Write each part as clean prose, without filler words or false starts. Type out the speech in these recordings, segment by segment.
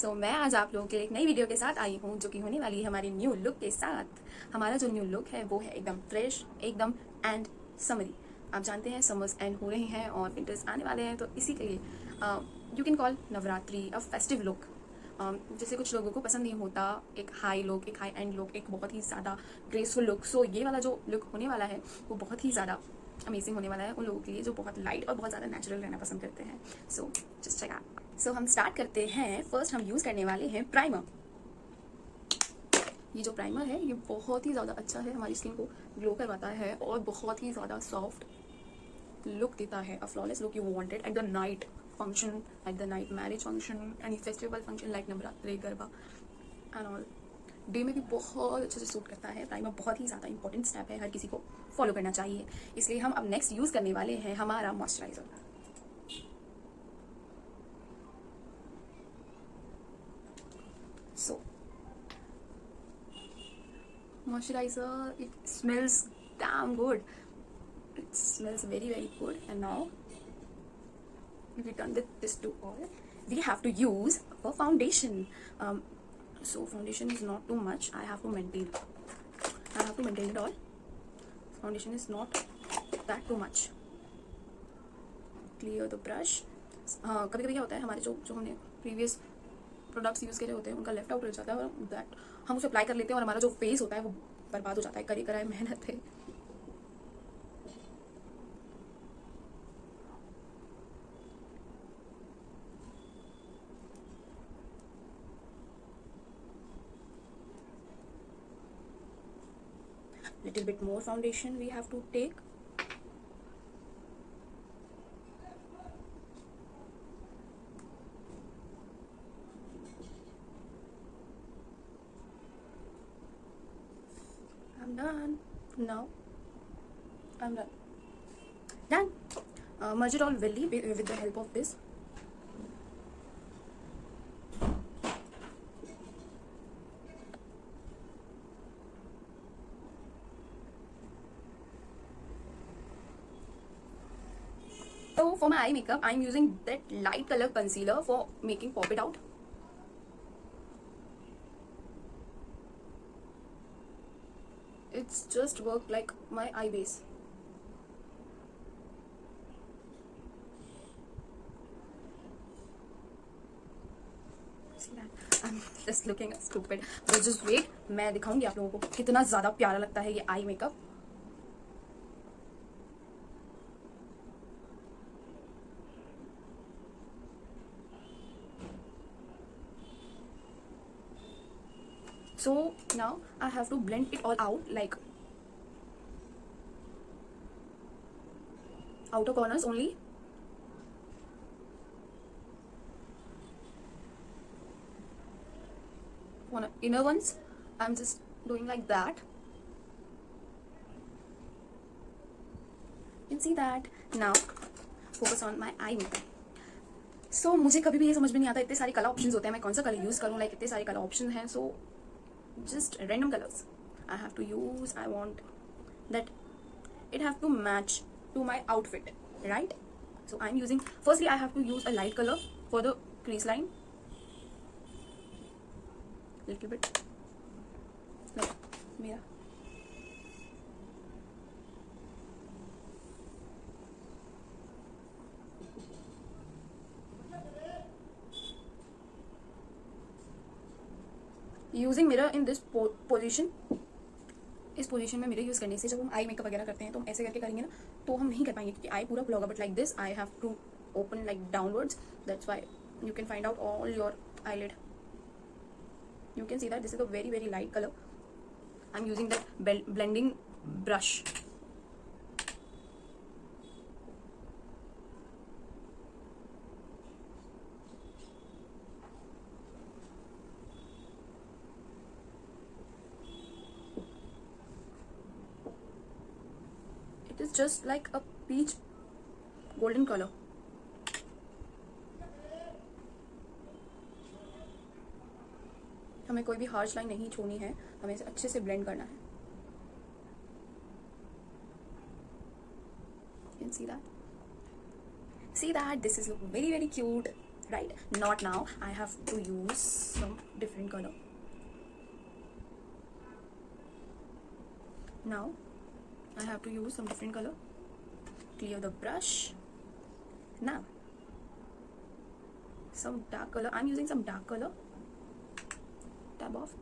मैं आज आप लोगों के लिए एक नई वीडियो के साथ आई हूँ जो कि होने वाली है हमारी न्यू लुक के साथ। हमारा जो न्यू लुक है वो है एकदम फ्रेश, एकदम एंड समरी। आप जानते हैं समर्स एंड हो रहे हैं और विंटर्स आने वाले हैं, तो इसी के लिए you can call Navratri a festive look. जैसे कुछ लोगों को पसंद नहीं होता एक हाई लुक, एक हाई एंड लुक, एक बहुत ही ज़्यादा ग्रेसफुल लुक। सो ये वाला जो लुक होने वाला है वो बहुत ही ज़्यादा अमेजिंग होने वाला है उन लोगों के लिए जो बहुत लाइट और बहुत ज़्यादा नेचुरल रहना पसंद करते हैं। So just check out. So हम स्टार्ट करते हैं। फर्स्ट हम यूज़ करने वाले हैं प्राइमर। ये जो प्राइमर है ये बहुत ही ज़्यादा अच्छा है, हमारी स्किन को ग्लो करवाता है और बहुत ही ज़्यादा सॉफ्ट लुक देता है। A flawless look you wanted at the night function, at the night marriage function, any festival function like Navratri, Garba and all. Day में भी बहुत अच्छे से सूट करता है। प्राइमर बहुत ही ज़्यादा इंपॉर्टेंट स्टेप है, हर किसी को फॉलो करना चाहिए। इसलिए हम अब नेक्स्ट यूज़ करने वाले हैं हमारा moisturiser. So moisturizer, it smells damn good. It smells very very good. And now we done with this to all, we have to use a foundation. So foundation is not too much, I have to maintain it all. Foundation is not that too much. Clear the brush. कभी कभी क्या होता है, हमारे जो जो हमने previous products use करे होते हैं उनका लेफ्ट आउट हो जाता है और दैट हम उसे अप्लाई कर लेते हैं और हमारा जो फेस होता है वो बर्बाद हो जाता है। करी कराए मेहनत है। Little bit more foundation we have to take. I'm done. Now I'm done. Done. Merge it all well with the help of this. So for my eye makeup, I'm using that light color concealer for making pop it out. It's just worked like my eye base. I'm just looking stupid, but just wait, मैं दिखाऊंगी आप लोगों को कितना ज़्यादा प्यारा लगता है ये eye makeup. So now I have to blend it all out, like outer corners only. On inner ones, I'm just doing like that. You can see that. Now focus on my eye makeup. So मुझे कभी भी ये समझ में नहीं आता, इतने सारे कलर ऑप्शंस होते हैं, मैं कौन सा कलर यूज़ करूँ। लाइक इतने सारे कलर ऑप्शन हैं, सो just random colors I have to use. I want that it have to match to my outfit, right? So I'm using, firstly I have to use a light color for the crease line, little bit like मेरा। Using mirror in this position, इस position में mirror use करने से जब हम eye makeup वगैरह करते हैं तो हम ऐसे करके करेंगे ना तो हम नहीं कर पाएंगे क्योंकि आई पूरा खुला होगा। But like this I have to open like downwards, that's why you can find out all your eyelid. You can see that this is a very very light color. I'm using that blending brush. It is just like a peach golden color. हमें कोई भी harsh line नहीं छोड़नी है, हमें इसे अच्छे से ब्लेंड करना है। You can see that. See that this is look very very cute right? Not now. I have to use some different color. Now I have to use some different color. Clear the brush. Now some dark color. I'm using some dark color. Tab off.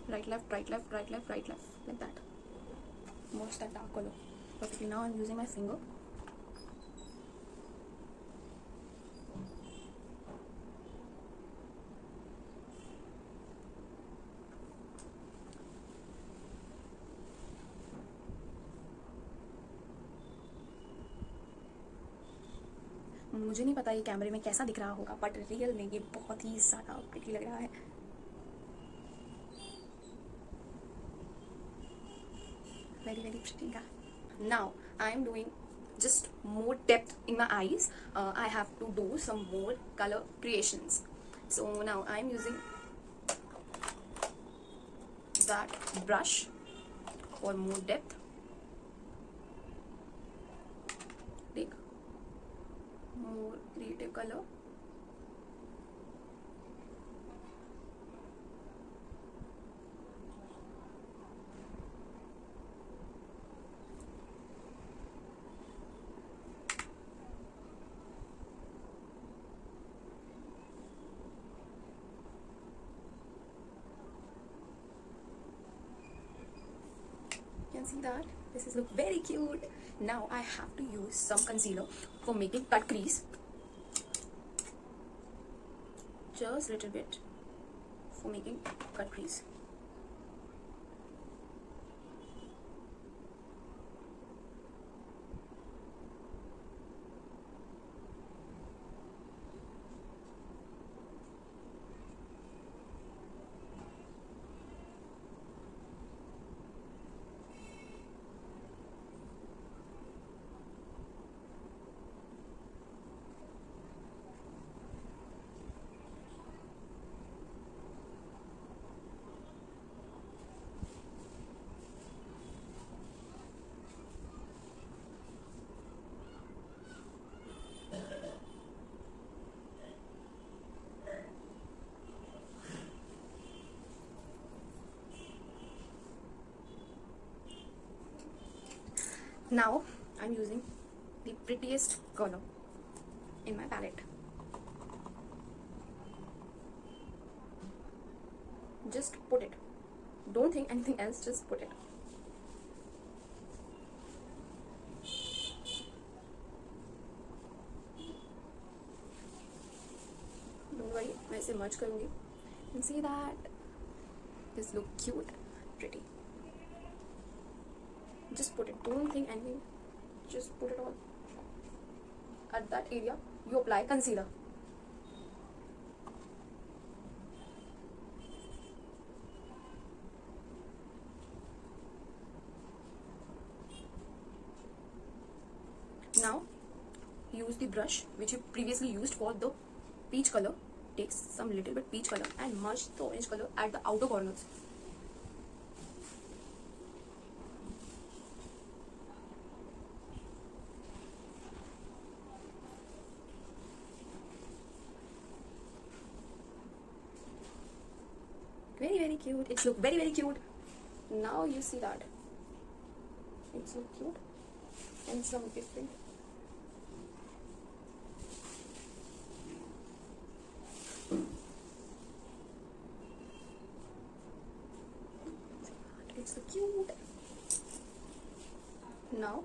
Right, left, right, left, right, left, right, left, like that. Merge that dark color perfectly. Now I'm using my finger. मुझे नहीं पता ये कैमरे में कैसा दिख रहा होगा, बट रियल में ये बहुत ही ज़्यादा प्रिटी लग रहा है. Very very pretty guy. Now I am doing just more depth in my eyes. I have to do some more color creations. So now I am using that brush for more depth. Take more creative color. You can see that this is look very cute. Now I have to use some concealer for making cut crease. Just little bit for making cut crease. Now I'm using the prettiest color in my palette. Just put it. Don't think anything else, just put it. Don't worry, मैं इसे merge करूँगी. You can see that this look cute, pretty. Just put it. Don't think anything. Just put it all. At that area, you apply concealer. Now, use the brush which you previously used for the peach color. Take some little bit peach color and merge the orange color at the outer corners. Very very cute. It's look very very cute. Now you see that it's so cute and some different. It's so cute. Now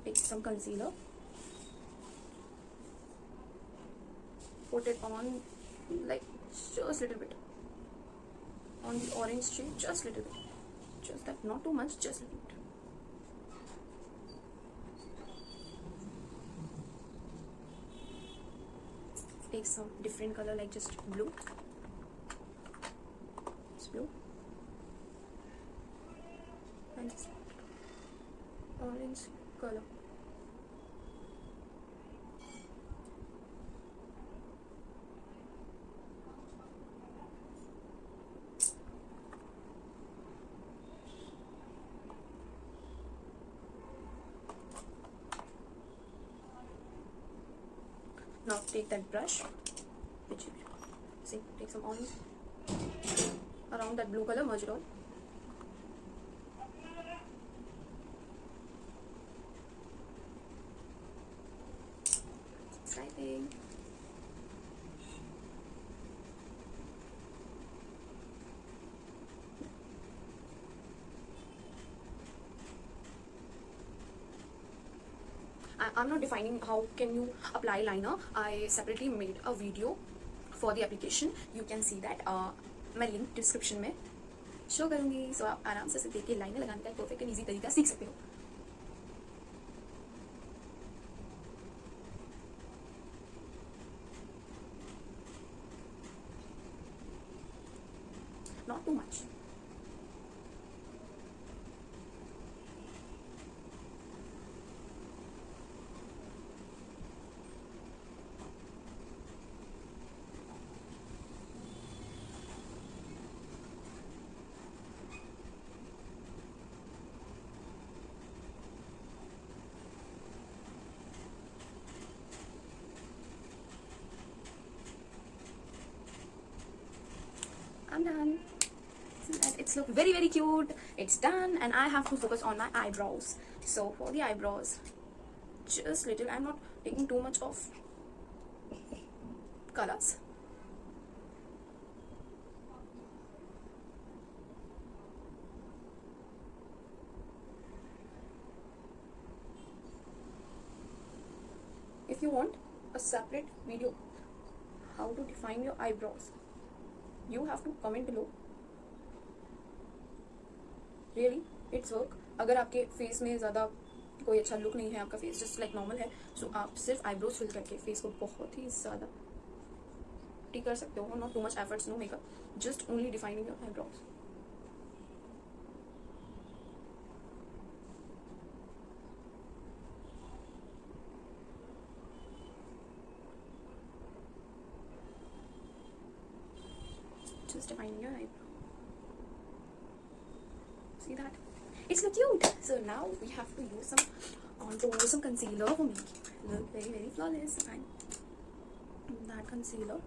take some concealer, put it on like just little bit on the orange shade, just little bit, just that, not too much, just little bit. Take some different color like just blue. orange color. Now take that brush, which you see, take some orange around that blue color, merge it all. Subscribing. I'm not defining how can you apply liner. I separately made a video for the application. You can see that. मैं link description में show करूंगी, सो आप आराम से देख के liner लगाने का एक परफेक्ट एंड ईजी तरीका सीख सकते हो. Not too much. I'm done. See that? It's look very very cute. It's done, and I have to focus on my eyebrows. So for the eyebrows, just little. I'm not taking too much of colors. If you want a separate video how to define your eyebrows, you have to comment below. Really, it's work. अगर आपके face में ज़्यादा कोई अच्छा look नहीं है, आपका face just like normal है, सो आप सिर्फ आईब्रोज फिल करके फेस को बहुत ही ज़्यादा टी कर सकते हो. Not too much efforts, no makeup, just only defining your eyebrows. Just defining your eyebrow. See that? It's so cute. So now we have to use some contour, some concealer for me. Look very very flawless. And that concealer.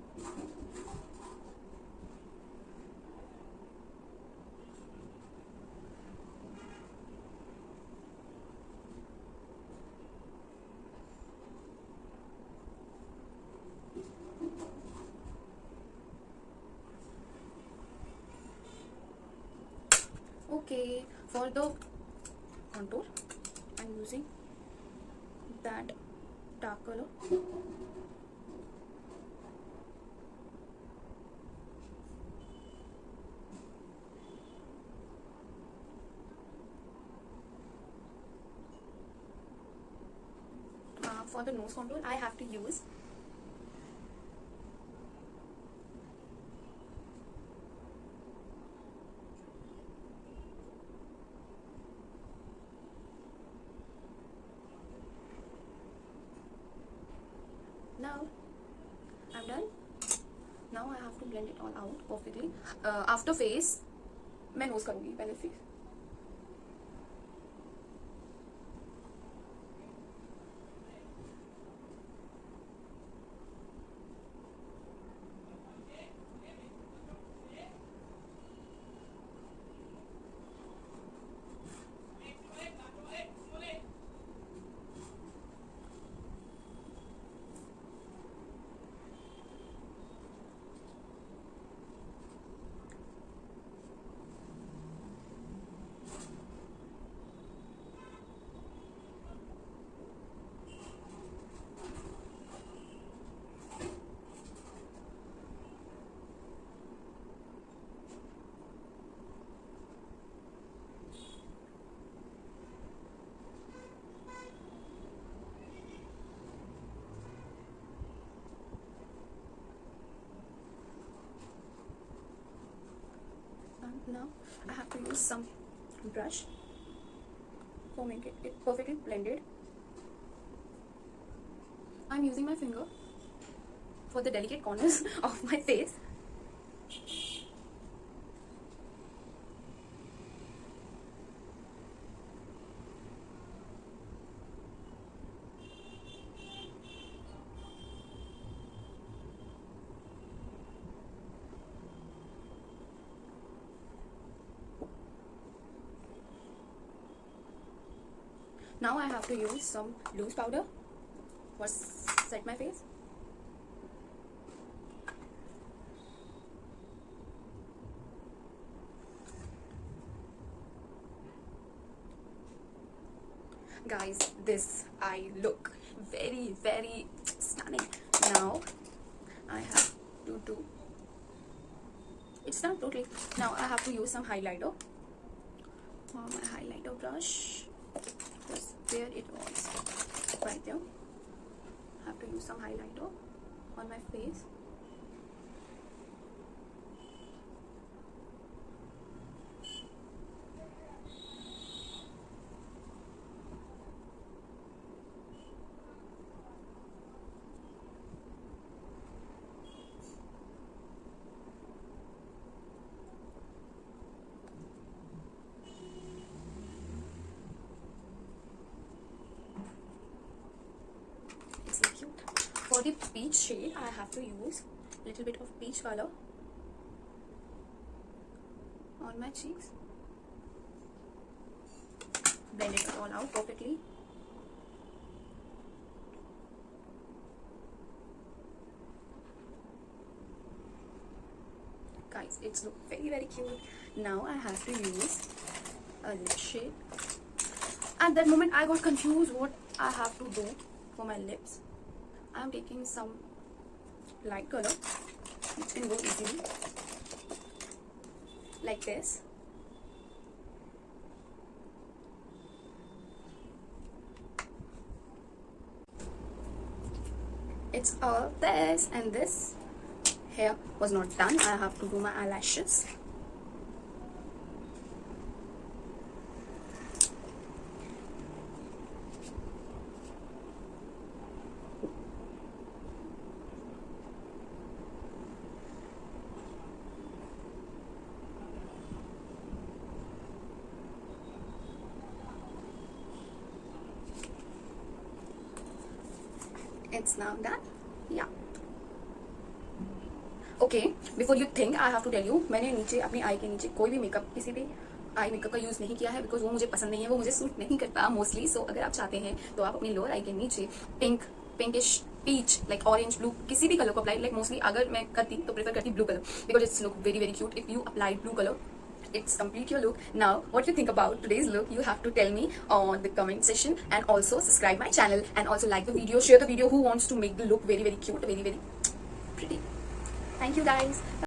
Okay, for the contour, I'm using that dark color. For the nose contour, I have to use now. I'm done. Now I have to blend it all out perfectly. After face, मैं nose करूँगी, पहले face. Now I have to use some brush for making it perfectly blended. I'm using my finger for the delicate corners of my face. Now I have to use some loose powder for set my face. Guys, this eye look very stunning. Now I have to do, it's not totally, now I have to use some highlighter on my highlighter brush. Just where it was, right there. I have to use some highlighter on my face. It's so cute. For the peach shade, I have to use a little bit of peach color on my cheeks. Blend it all out perfectly. Guys, it's look very cute. Now I have to use a lip shade. At that moment I got confused what I have to do for my lips. I'm taking some light color which can go easily like this. It's all this, and this hair was not done. I have to do my eyelashes. It's now done. Yeah. Okay, before you think I have to tell you, मैंने नीचे अपनी आई के नीचे कोई भी makeup, किसी भी eye makeup का यूज़ नहीं किया है, बिकॉज वो मुझे पसंद नहीं है, वो मुझे सूट नहीं करता मोस्टली. सो अगर आप चाहते हैं तो आप अपनी लोअर आई के नीचे pinkish peach like orange blue किसी भी कलर को अप्लाई, लाइक मोस्टली अगर मैं करती तो प्रेफर करती blue colour, because it's look very cute if you apply blue colour. It's complete your look. Now what you think about today's look, you have to tell me on the comment section, and also subscribe my channel, and also like the video, share the video who wants to make the look very cute, very pretty. Thank you guys.